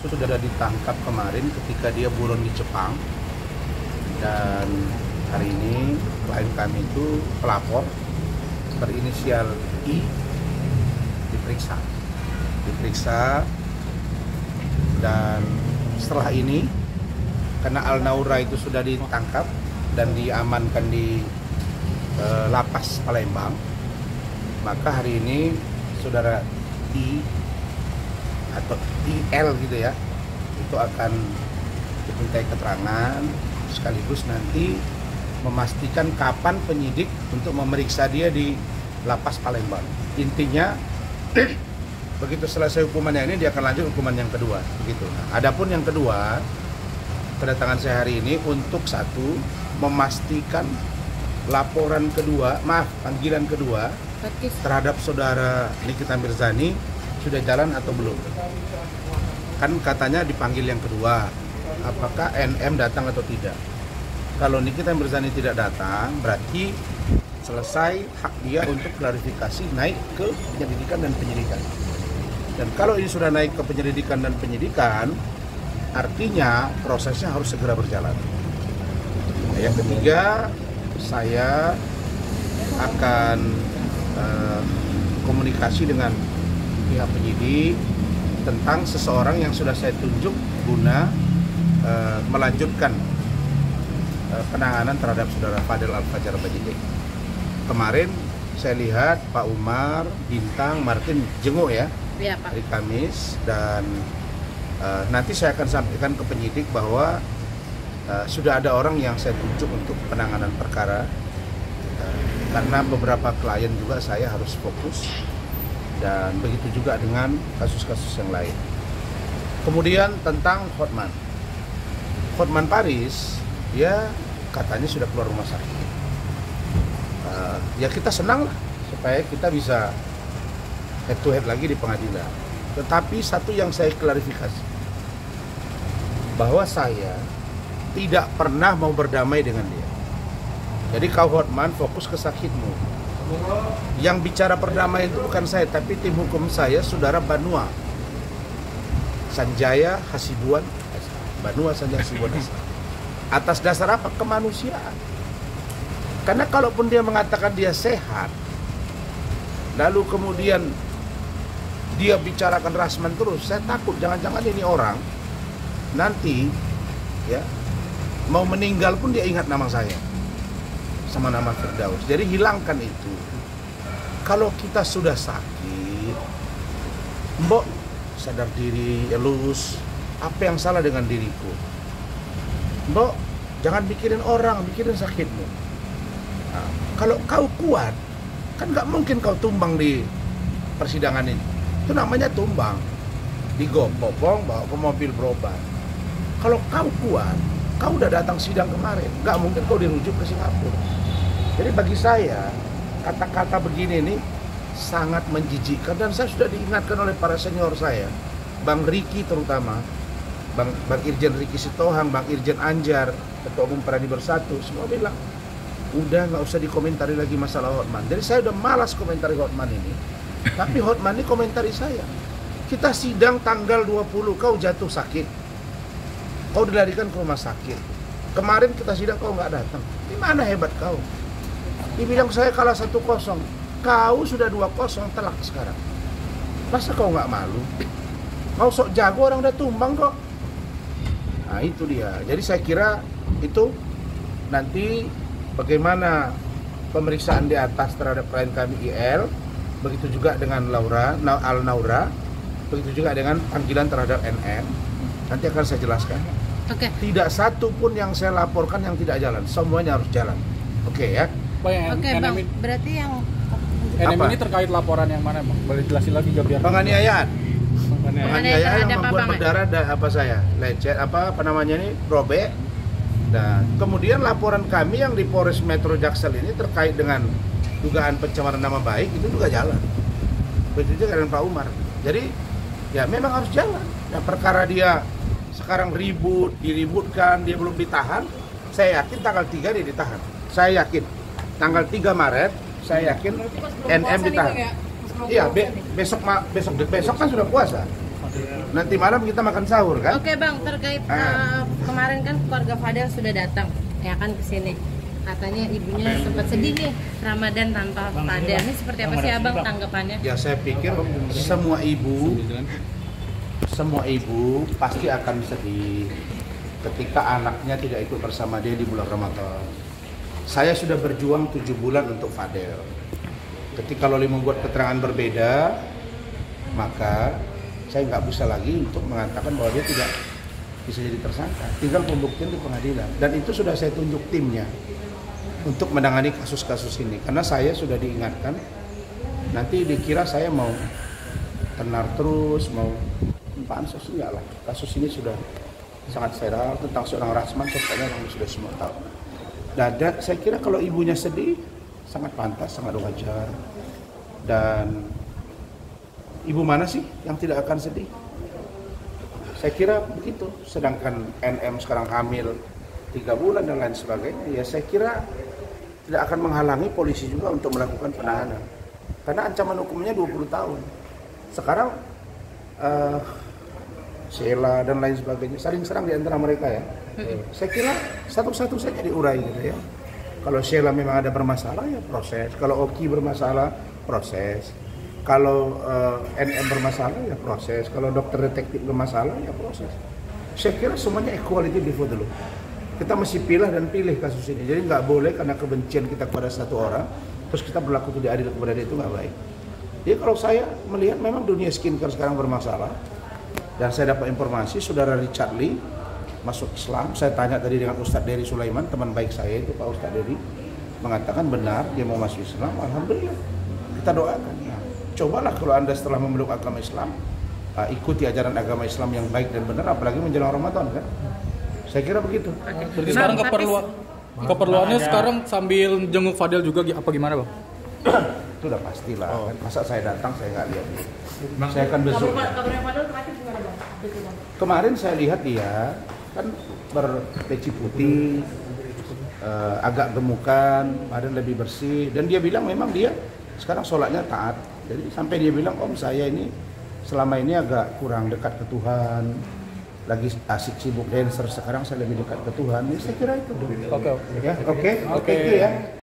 itu sudah ditangkap kemarin ketika dia buron di Jepang. Dan hari ini klien kami itu pelapor berinisial I diperiksa dan setelah ini karena Al Naura itu sudah ditangkap dan diamankan di lapas Palembang, maka hari ini saudara I atau IL gitu ya, itu akan dimintai keterangan sekaligus nanti memastikan kapan penyidik untuk memeriksa dia di lapas Palembang. Intinya begitu selesai hukumannya ini dia akan lanjut hukuman yang kedua begitu. Nah, adapun yang kedua, kedatangan saya hari ini untuk satu memastikan laporan kedua, panggilan kedua terhadap saudara Nikita Mirzani sudah jalan atau belum. Kan katanya dipanggil yang kedua, apakah NM datang atau tidak. Kalau Nikita Mirzani tidak datang, berarti selesai hak dia untuk klarifikasi naik ke penyelidikan dan penyidikan. Dan kalau ini sudah naik ke penyelidikan dan penyidikan, artinya prosesnya harus segera berjalan. Nah, yang ketiga, saya akan komunikasi dengan pihak penyidik tentang seseorang yang sudah saya tunjuk guna melanjutkan penanganan terhadap saudara Fadel Al-Fajar Bajijek. Kemarin saya lihat Pak Umar, Bintang, Martin jenguk ya, Pak. Hari Kamis, dan nanti saya akan sampaikan ke penyidik bahwa sudah ada orang yang saya tunjuk untuk penanganan perkara, karena beberapa klien juga saya harus fokus, dan begitu juga dengan kasus-kasus yang lain. Kemudian tentang Hotman Paris, dia katanya sudah keluar rumah sakit. Ya kita senang lah supaya kita bisa head to head lagi di pengadilan. Tetapi satu yang saya klarifikasi, bahwa saya tidak pernah mau berdamai dengan dia. Jadi kau Hotman fokus ke sakitmu. Yang bicara perdamaian itu bukan saya, tapi tim hukum saya, saudara Banua Sanjaya Hasibuan, Banua Sanjaya Hasibuan. Atas dasar apa? Kemanusiaan. Karena kalaupun dia mengatakan dia sehat, lalu kemudian dia bicarakan Rasman terus, saya takut jangan-jangan ini orang nanti ya mau meninggal pun dia ingat nama saya sama nama Firdaus. Jadi hilangkan itu. Kalau kita sudah sakit, mbok sadar diri, elus, apa yang salah dengan diriku? Mbok jangan mikirin orang, mikirin sakitmu. Nah, kalau kau kuat, kan nggak mungkin kau tumbang di persidangan ini. Itu namanya tumbang, digopopong, bawa ke mobil berobat. Kalau kau kuat, kau udah datang sidang kemarin, nggak mungkin kau dirujuk ke Singapura. Jadi bagi saya, kata-kata begini nih sangat menjijikkan, dan saya sudah diingatkan oleh para senior saya, Bang Riki terutama, Bang Irjen Riki Sitohang, Bang Irjen Anjar, Ketua Umum Perani Bersatu, semua bilang, udah nggak usah dikomentari lagi masalah Hotman. Jadi saya udah malas komentari Hotman ini. Tapi Hotman ini komentari saya. Kita sidang tanggal 20, kau jatuh sakit. Kau dilarikan ke rumah sakit. Kemarin kita sidang kau nggak datang. Di mana hebat kau? Dibilang saya kalah 1-0. Kau sudah 2-0 telak sekarang. Masa kau nggak malu? Kau sok jago, orang udah tumbang kok. Nah itu dia. Jadi saya kira itu nanti bagaimana pemeriksaan di atas terhadap klien kami IL, begitu juga dengan Al Naura, begitu juga dengan panggilan terhadap NN. Nanti akan saya jelaskan. Oke. Tidak satu pun yang saya laporkan yang tidak jalan, semuanya harus jalan. Oke ya. Oke Bang, berarti yang NM ini terkait laporan yang mana Bang? Boleh jelasin lagi gak biar penganiayaan. Penganiayaan Yang membuat berdarah apa saya? Lecet apa namanya ini? Robek. Dan kemudian laporan kami yang di Polres Metro Jaksel ini terkait dengan dugaan pencemaran nama baik itu juga jalan. Begitu juga dengan Pak Umar. Jadi ya memang harus jalan. Nah, perkara dia sekarang diributkan, dia belum ditahan. Saya yakin tanggal 3 dia ditahan. Saya yakin tanggal 3 Maret saya yakin NM ditahan. Iya, besok kan sudah puasa. Nanti malam kita makan sahur kan? Oke bang, terkait kemarin kan keluarga Fadel sudah datang ya kan ke sini. Katanya ibunya sempat sedih nih Ramadan tanpa Fadel. Ini seperti apa sih abang tanggapannya? Ya saya pikir semua ibu pasti akan sedih ketika anaknya tidak ikut bersama dia di bulan Ramadan. Saya sudah berjuang 7 bulan untuk Fadel. Ketika Loli membuat keterangan berbeda, maka saya nggak bisa lagi untuk mengatakan bahwa dia tidak bisa jadi tersangka. Tinggal pembuktian di pengadilan. Dan itu sudah saya tunjuk timnya untuk menangani kasus-kasus ini. Karena saya sudah diingatkan, nanti dikira saya mau tenar terus, mau pansus, enggak lah. Kasus ini sudah sangat viral tentang seorang Rasman, pokoknya orang sudah semua tahu. Dan saya kira kalau ibunya sedih, sangat pantas, sangat wajar. Dan ibu mana sih yang tidak akan sedih? Saya kira begitu. Sedangkan NM sekarang hamil 3 bulan dan lain sebagainya, ya saya kira tidak akan menghalangi polisi juga untuk melakukan penahanan. Karena ancaman hukumnya 20 tahun. Sekarang Sheila dan lain sebagainya saling serang di antara mereka ya. Saya kira satu-satu saja diurai gitu ya. Kalau Sheila memang ada bermasalah ya proses. Kalau Oki bermasalah proses. Kalau NM bermasalah ya proses. Kalau dokter detektif bermasalah ya proses. Saya kira semuanya equality before the law. Kita mesti pilih dan pilih kasus ini. Jadi nggak boleh karena kebencian kita kepada satu orang terus kita berlaku tidak adil kepada dia, itu nggak baik. Jadi kalau saya melihat memang dunia skincare sekarang bermasalah. Dan saya dapat informasi saudara Richard Lee masuk Islam. Saya tanya tadi dengan Ustadz Dery Sulaiman, teman baik saya itu Pak Ustadz Dery, mengatakan benar dia mau masuk Islam. Alhamdulillah, kita doakan. Nah, cobalah kalau Anda setelah memeluk agama Islam, ikuti ajaran agama Islam yang baik dan benar, apalagi menjelang Ramadan kan. Saya kira begitu. Jadi sekarang keperluannya sekarang sambil jenguk Fadel juga apa gimana bang? Itu udah pastilah. Kan. Masa saya datang saya nggak lihat. Saya akan besok. Kemarin saya lihat dia kan berpeci putih, agak gemukan, badan lebih bersih, dan dia bilang memang dia sekarang sholatnya taat. Jadi sampai dia bilang, Om saya ini selama ini agak kurang dekat ke Tuhan, lagi asik sibuk dancer, sekarang saya lebih dekat ke Tuhan. Ini saya kira itu. Oke. Ya, oke, ya.